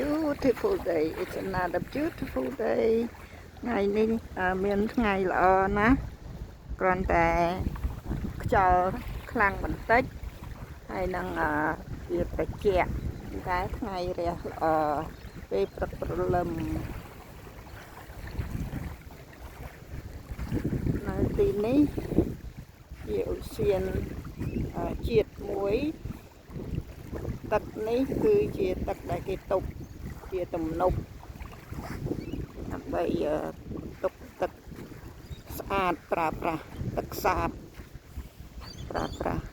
beautiful day. It's another beautiful day. ថ្ងៃនេះមានថ្ងៃល្អណាស់គ្រាន់តែខ្យល់ខ្លាំងបន្តិចហើយនឹងវាត្រជាក់តែថ្ងៃរះល្អពេលព្រឹកព្រលឹមនៅទីនេះជាឧទ្យានជាតិមួយទឹកនេះគឺជាទឹកដែលគេទុកជាទំនប់ដើម្បីទុកទឹកស្អាតប្រើប្រាស់ទឹកសាបប្រើប្រាស់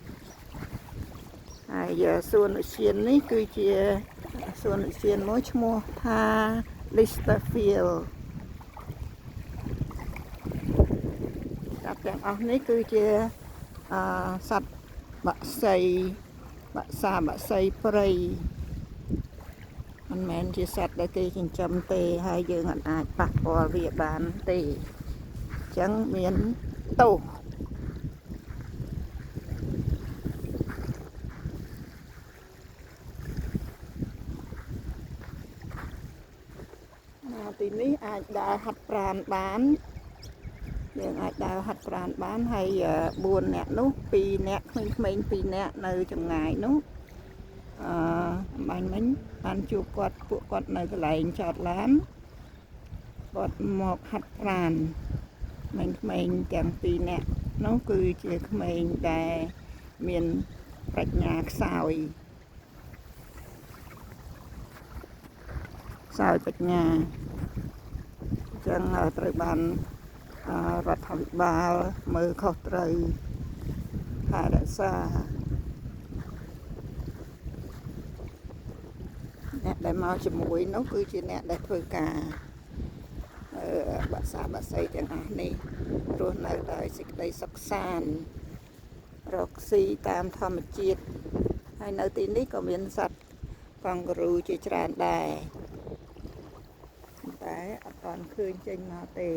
ហើយសួនឧទ្យាននេះគឺជាសួនឧទ្យានមួយឈ្មោះថា Listerfield សត្វទាំងអស់នេះគឺជាសត្វបក្សីព្រៃមិនមែនជាសត្វដែលគេចិញ្ចឹមទេហើយយើងអាចប៉ះពាល់វាបានទេអញ្ចឹងមានទោសទីនេះអាចដើរហាត់ប្រាណបានយើងអាចដើរហាត់ប្រាណបានហើយ4នាក់នោះ2នាក់ក្មេងៗ2នាក់នៅចម្ងាយនោះបាញ់មិញបានជួបពួកគាត់នៅកន្លែងចតឡានគាត់មកហាត់ប្រាណក្មេងៗទាំង2នាក់នោះគឺជាក្មេងដែលមានប្រាជ្ញាខ្សោយបញ្ញាអញ្ចឹងត្រូវបានរដ្ឋាភិបាលមើលខុសត្រូវថែរក្សាអ្នកដែលមកជាមួយនោះគឺជាអ្នកដែលធ្វើការបក្សីទាំងអស់នេះរស់នៅដោយសេចក្តីសុខសាន្តរកស៊ីតាមធម្មជាតិហើយនៅទីនេះក៏មានសត្វកង្ការូជាច្រើនដែរតែអត់ទាន់ឃើញចេញមកទេ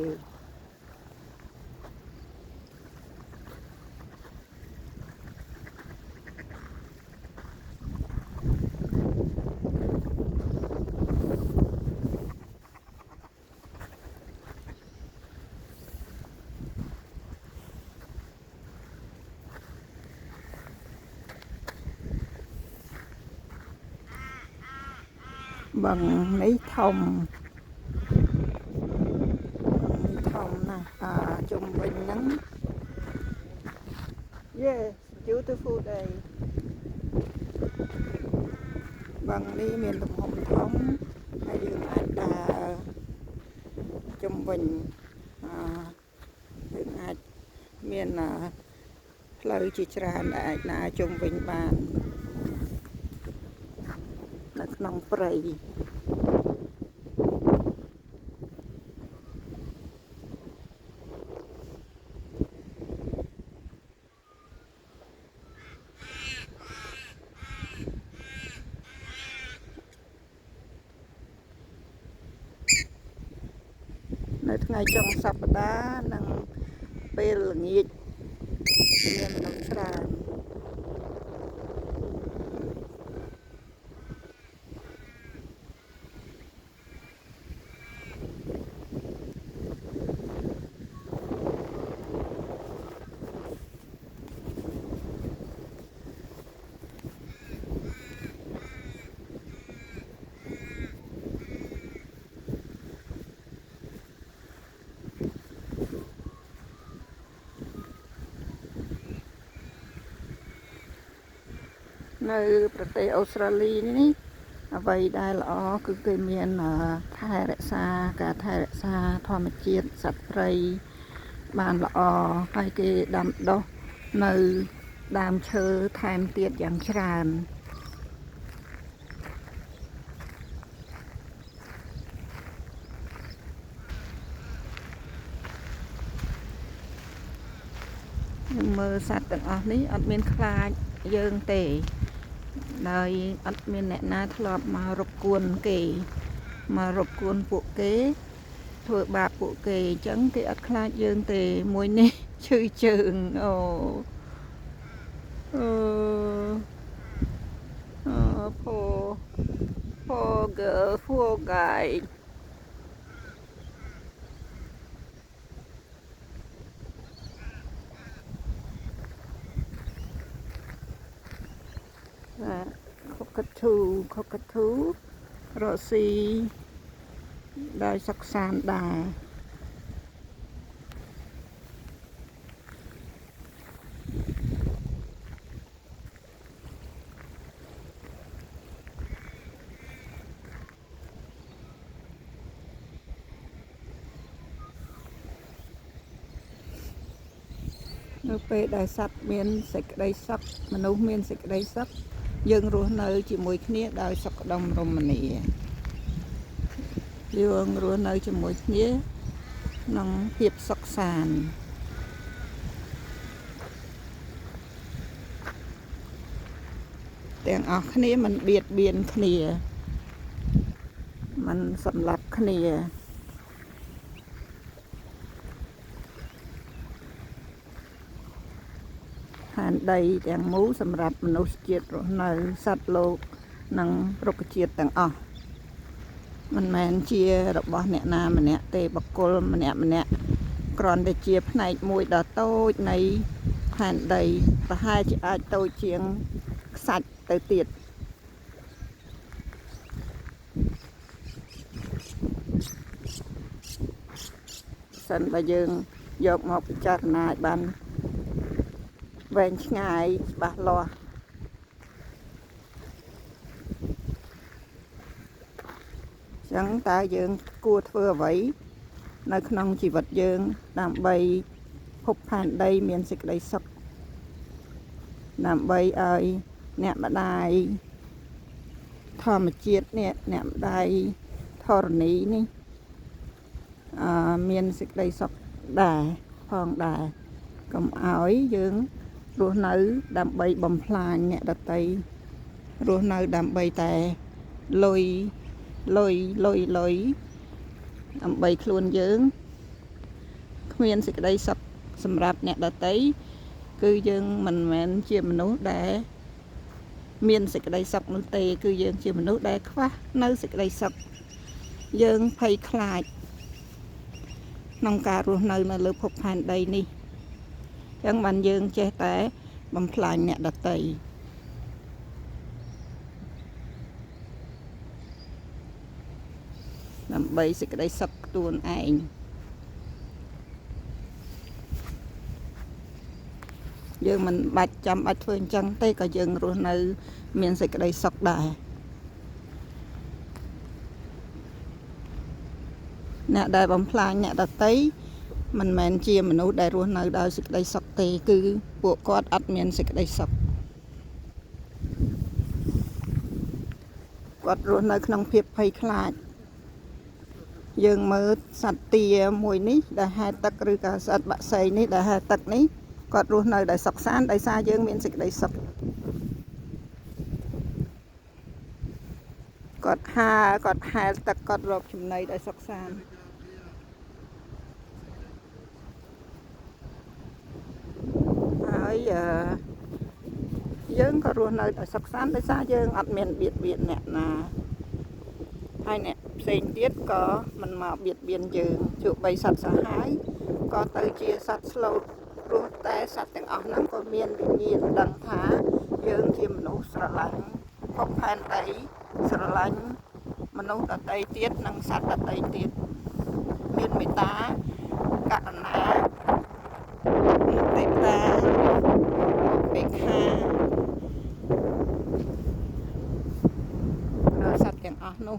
បឹងនេះធំណាស់ជុំវិញហ្នឹង Yes beautiful day បឹងនេះមានទំហំធំហើយយើងអាចដើរជុំវិញយើងអាចមានផ្លូវជាច្រើនដែលអាចដើរជុំវិញបាននៅក្នុងព្រៃនៅថ្ងៃចុងសប្តាហ៍និងពេលល្ងាចមានមនុស្សច្រើននៅប្រទេសអូស្ត្រាលីនេះអ្វីដែលល្អគឺគេមានថែរក្សាការថែរក្សាធម្មជាតិសត្វព្រៃបានល្អហើយគេដាំដុះនៅដើមឈើថែមទៀតយ៉ាងច្រើនមើលសត្វទាំងអស់នេះអត់មានខ្លាចយើងទេដោយអត់មានអ្នកណាធ្លាប់មករកគួនគេមករកគួនពួកគេធ្វើបាបពួកគេអញ្ចឹងគេអត់ខ្លាចយើងទេមួយនេះឈឺជើងផ Poor girl, poor guy. cockatoo រកស៊ីដោយសុខសាន្តដែរ នៅពេលដែលសត្វមានសេចក្តីសុខមនុស្សមានសេចក្តីសុខយើងរស់នៅជាមួយគ្នាដោយសុខដុមរមនាយើងរស់នៅជាមួយគ្នាក្នុងភាពសុខសាន្តទាំងអស់គ្នាមិនបៀតបៀនគ្នាមិនសម្លាប់គ្នាផែនដីទាំងមូលសម្រាប់មនុស្សជាតិរស់នៅសត្វលោកនិងរុក្ខជាតិទាំងអស់មិនមែនជារបស់អ្នកណាម្នាក់ទេបុគ្គលម្នាក់គ្រាន់តែជាផ្នែកមួយដ៏តូចនៃផែនដីប្រហែលជាអាចតូចជាងខ្សាច់ទៅទៀតសិនបើយើងយកមកពិចារណាឲ្យបានវែងឆ្ងាយច្បាស់លាស់ចឹងតើយើងគួរធ្វើអ្វីនៅក្នុងជីវិតយើងដើម្បីភពផែនដីមានសេចក្តីសុខដើម្បីឲ្យអ្នកម្ដាយធម្មជាតិនេះអ្នកម្ដាយធរណីនេះមានសេចក្តីសុខដែរផងដែរកុំឲ្យយើងរស់នៅដើម្បីបំផ្លាញអ្នកដទៃរស់នៅដើម្បីតែលុយដើម្បីខ្លួនយើងគ្មានសេចក្តីសុខសម្រាប់អ្នកដទៃគឺយើងមិនមែនជាមនុស្សដែលមានសេចក្តីសុខនោះទេគឺយើងជាមនុស្សដែលខ្វះនៅសេចក្តីសុខយើងភ័យខ្លាចក្នុងការរស់នៅលើភពផែនដីនេះចឹងបានយើងចេះតែបំផ្លាញអ្នកដទៃដើម្បីសេចក្តីសុខខ្លួនឯងយើងមិនបាច់ចាំបាច់ធ្វើអញ្ចឹងទេក៏យើងរស់នៅមានសេចក្តីសុខដែរអ្នកដែលបំផ្លាញអ្នកដទៃមិនមែនជាមនុស្សដែលរស់នៅដោយសេចក្តីសុខទេគឺពួកគាត់អត់មានសេចក្តីសុខគាត់រស់នៅក្នុងភាពភ័យខ្លាចយើងមើលសត្វទាមួយនេះដែលហែលទឹកឬក៏សត្វបក្សីនេះដែលហែលទឹកនេះគាត់រស់នៅដោយសុខសាន្តដោយសារយើងមានសេចក្តីសុខគាត់ហែលទឹកគាត់រកចំណីដោយសុខសាន្តហើយយើងក៏រស់នៅដោយសុខសាន្តដោយសារយើងអត់មានបៀតបៀនអ្នកណាហើយអ្នកផ្សេងទៀតក៏មិនមកបៀតបៀនយើងទោះបីសត្វសាហាវក៏ទៅជាសត្វស្លូតព្រោះតែសត្វទាំងអស់ហ្នឹងក៏មានវិញ្ញាណដឹងថាយើងជាមនុស្សស្រឡាញ់ភពផែនដីស្រឡាញ់មនុស្សដទៃទៀតនិងសត្វដទៃទៀតមានមេត្តាករុណាមុទិតាបេខាដល់សត្វទាំងអស់នោះ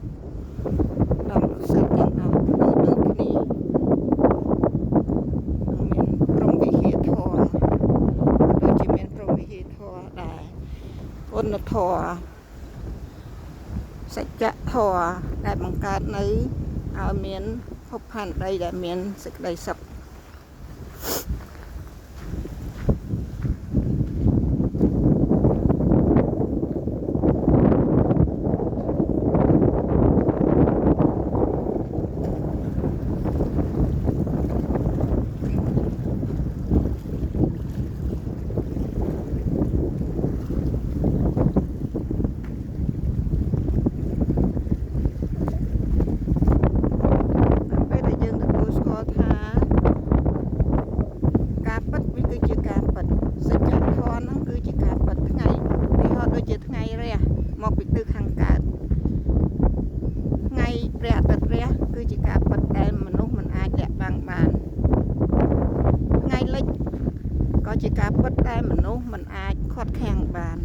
ដល់សត្វទាំងអស់ដូចគ្នាមានព្រហ្មវិហារធម៌ដូចជាមានព្រហ្មវិហារធម៌ដែរគុណធម៌សច្ចធម៌ដែលបង្កើតនៅឲ្យមានភពផែនដីដែលមានសេចក្តីសុខ គឺជាការពិតដែលមនុស្សមិនអាចលាក់បាំងបានថ្ងៃលិចក៏ជាការពិតដែលមនុស្សមិនអាចខាត់ខាំងបាន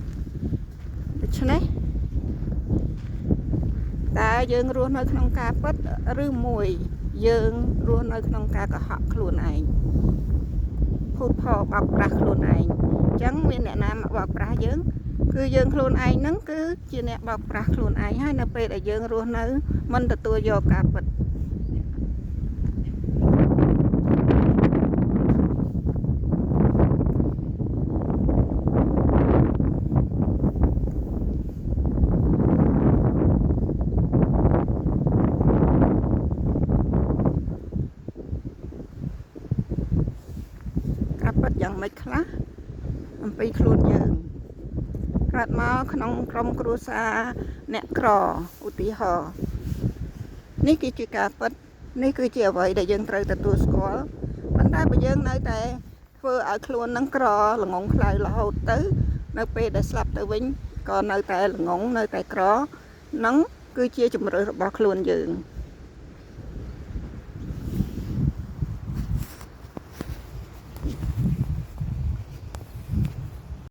ដូច្នេះតើយើងរស់នៅក្នុងការពិតឬមួយយើងរស់នៅក្នុងការកុហកខ្លួនឯងភូតផលបោកប្រាស់ខ្លួនឯងអញ្ចឹងមានអ្នកណាមកបោកប្រាស់យើងគឺយើងខ្លួនឯងហ្នឹងគឺជាអ្នកបោកប្រាស់ខ្លួនឯងហើយនៅពេលដែលយើងរស់នៅមិនទទួលយកការពិតការពិតយ៉ាងម៉េចខ្លះអំពីខ្លួនយើងកើតមកក្នុងក្រុមគ្រួសារអ្នកក្រឧទាហរណ៍នេះគឺជាការពិតនេះគឺជាអ្វីដែលយើងត្រូវទទួលស្គាល់ប៉ុន្តែបើយើងនៅតែធ្វើឲ្យខ្លួននឹងក្រល្ងងខ្លៅរហូតទៅនៅពេលដែលស្លាប់ទៅវិញក៏នៅតែល្ងងនៅតែក្រនឹងគឺជាជំរឿនរបស់ខ្លួនយើង